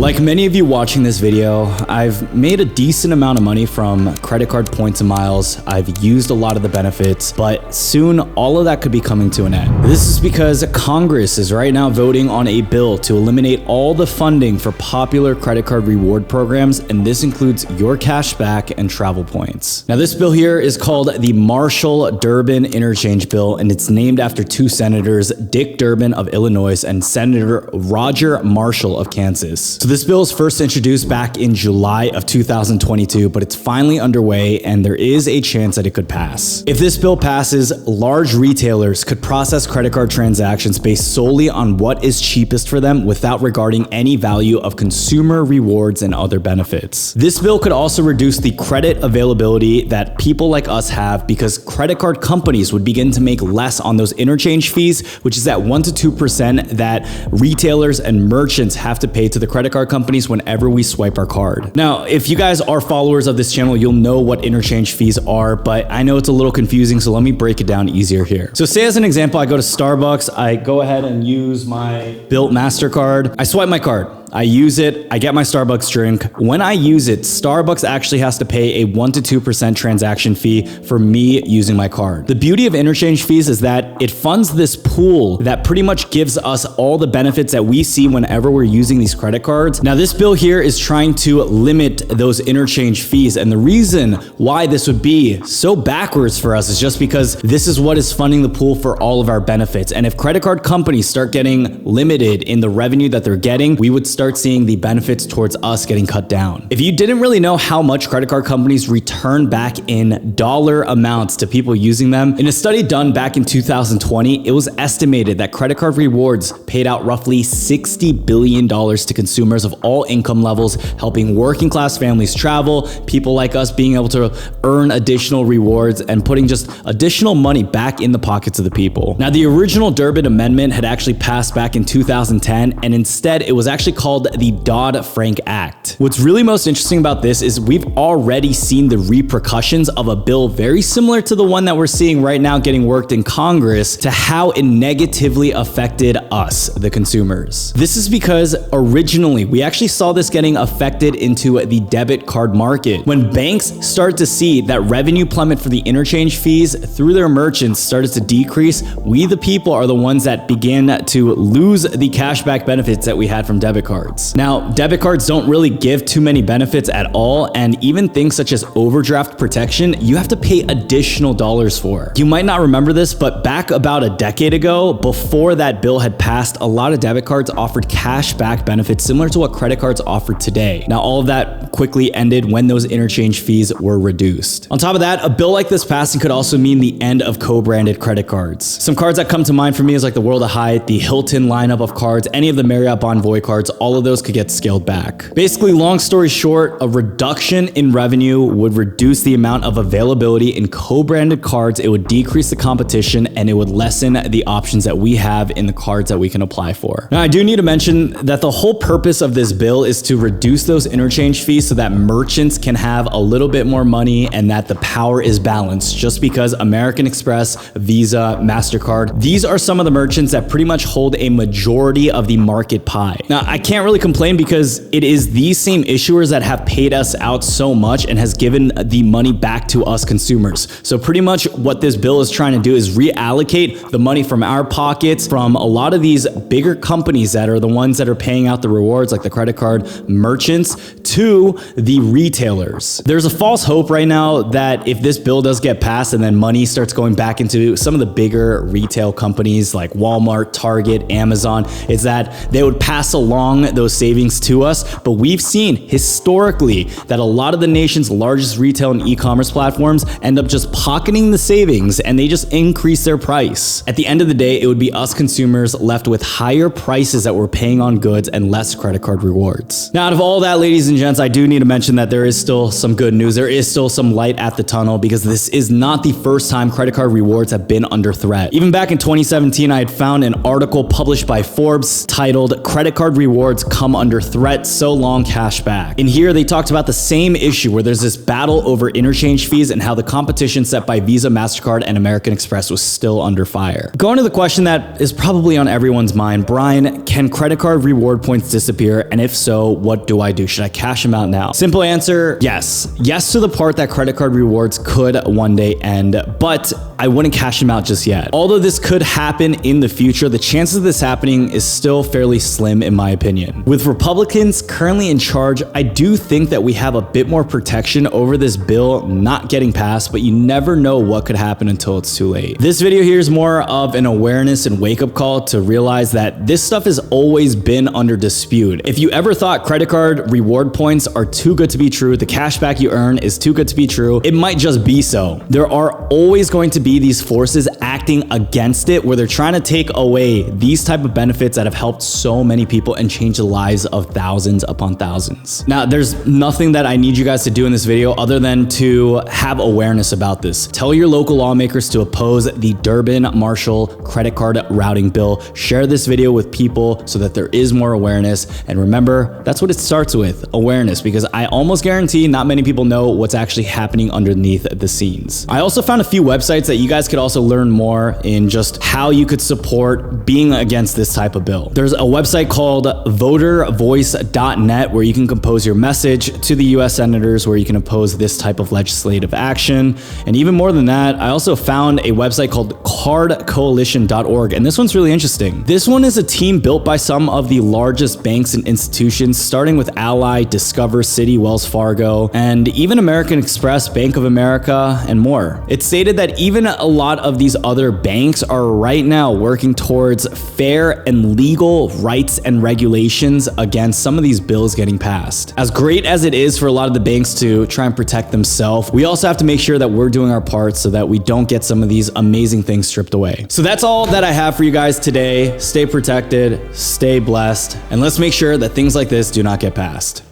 Like many of you watching this video, I've made a decent amount of money from credit card points and miles. I've used a lot of the benefits, but soon all of that could be coming to an end. This is because Congress is right now voting on a bill to eliminate all the funding for popular credit card reward programs, and this includes your cash back and travel points. Now, this bill here is called the Marshall-Durbin Interchange Bill, and it's named after two senators, Dick Durbin of Illinois and Senator Roger Marshall of Kansas. So this bill was first introduced back in July of 2022, but it's finally underway and there is a chance that it could pass. If this bill passes, large retailers could process credit card transactions based solely on what is cheapest for them without regarding any value of consumer rewards and other benefits. This bill could also reduce the credit availability that people like us have because credit card companies would begin to make less on those interchange fees, which is at 1 to 2% that retailers and merchants have to pay to the credit card companies whenever we swipe our card. Now, if you guys are followers of this channel, you'll know what interchange fees are, but I know it's a little confusing, so let me break it down easier here. So say as an example, I go to Starbucks, I go ahead and use my Bilt MasterCard, I swipe my card. I use it, I get my Starbucks drink. When I use it, Starbucks actually has to pay a 1 to 2% transaction fee for me using my card. The beauty of interchange fees is that it funds this pool that pretty much gives us all the benefits that we see whenever we're using these credit cards. Now, this bill here is trying to limit those interchange fees, and the reason why this would be so backwards for us is just because this is what is funding the pool for all of our benefits. And if credit card companies start getting limited in the revenue that they're getting, we would start seeing the benefits towards us getting cut down. If you didn't really know how much credit card companies return back in dollar amounts to people using them, in a study done back in 2020, it was estimated that credit card rewards paid out roughly $60 billion to consumers of all income levels, helping working class families travel, people like us being able to earn additional rewards and putting just additional money back in the pockets of the people. Now, the original Durbin Amendment had actually passed back in 2010, and instead it was actually called the Dodd-Frank Act. What's really most interesting about this is we've already seen the repercussions of a bill very similar to the one that we're seeing right now getting worked in Congress to how it negatively affected us, the consumers. This is because originally we actually saw this getting affected into the debit card market. When banks started to see that revenue plummet for the interchange fees through their merchants started to decrease, we the people are the ones that began to lose the cashback benefits that we had from debit cards. Now, debit cards don't really give too many benefits at all, and even things such as overdraft protection, you have to pay additional dollars for. You might not remember this, but back about a decade ago, before that bill had passed, a lot of debit cards offered cashback benefits similar to what credit cards offer today. Now, all of that quickly ended when those interchange fees were reduced. On top of that, a bill like this passing could also mean the end of co-branded credit cards. Some cards that come to mind for me is like the World of Hyatt, the Hilton lineup of cards, any of the Marriott Bonvoy cards, all of those could get scaled back. Basically, long story short, a reduction in revenue would reduce the amount of availability in co-branded cards, it would decrease the competition, and it would lessen the options that we have in the cards that we can apply for. Now, I do need to mention that the whole purpose of this bill is to reduce those interchange fees so that merchants can have a little bit more money and that the power is balanced, just because American Express, Visa, MasterCard, these are some of the merchants that pretty much hold a majority of the market pie. Now, I can't really complain because it is these same issuers that have paid us out so much and has given the money back to us consumers. So pretty much what this bill is trying to do is reallocate the money from our pockets from a lot of these bigger companies that are the ones that are paying out the rewards like the credit card merchants to the retailers. There's a false hope right now that if this bill does get passed and then money starts going back into some of the bigger retail companies like Walmart, Target, Amazon, is that they would pass along those savings to us. But we've seen historically that a lot of the nation's largest retail and e-commerce platforms end up just pocketing the savings and they just increase their price. At the end of the day, it would be us consumers left with higher prices that we're paying on goods and less credit card rewards. Now, out of all that, ladies and gents, I do need to mention that there is still some good news. There is still some light at the tunnel because this is not the first time credit card rewards have been under threat. Even back in 2017, I had found an article published by Forbes titled "Credit Card Rewards rewards come under threat, so long cash back. In here, they talked about the same issue where there's this battle over interchange fees and how the competition set by Visa, MasterCard, and American Express was still under fire. Going to the question that is probably on everyone's mind, Brian, can credit card reward points disappear? And if so, what do I do? Should I cash them out now? Simple answer, yes. Yes to the part that credit card rewards could one day end, but I wouldn't cash them out just yet. Although this could happen in the future, the chances of this happening is still fairly slim in my opinion. With Republicans currently in charge, I do think that we have a bit more protection over this bill not getting passed, but you never know what could happen until it's too late. This video here is more of an awareness and wake-up call to realize that this stuff has always been under dispute. If you ever thought credit card reward points are too good to be true, the cash back you earn is too good to be true, it might just be so. There are always going to be these forces acting against it where they're trying to take away these type of benefits that have helped so many people and changed the lives of thousands upon thousands. Now, there's nothing that I need you guys to do in this video other than to have awareness about this. Tell your local lawmakers to oppose the Durbin-Marshall credit card routing bill. Share this video with people so that there is more awareness. And remember, that's what it starts with, awareness, because I almost guarantee not many people know what's actually happening underneath the scenes. I also found a few websites that you guys could also learn more in just how you could support being against this type of bill. There's a website called votervoice.net where you can compose your message to the US senators where you can oppose this type of legislative action. And even more than that, I also found a website called cardcoalition.org, and this one's really interesting. This one is a team built by some of the largest banks and institutions, starting with Ally, Discover, Citi, Wells Fargo, and even American Express, Bank of America, and more. It's stated that even a lot of these other banks are right now working towards fair and legal rights and regulations against some of these bills getting passed. As great as it is for a lot of the banks to try and protect themselves, we also have to make sure that we're doing our part so that we don't get some of these amazing things stripped away. So that's all that I have for you guys today. Stay protected, stay blessed, and let's make sure that things like this do not get passed.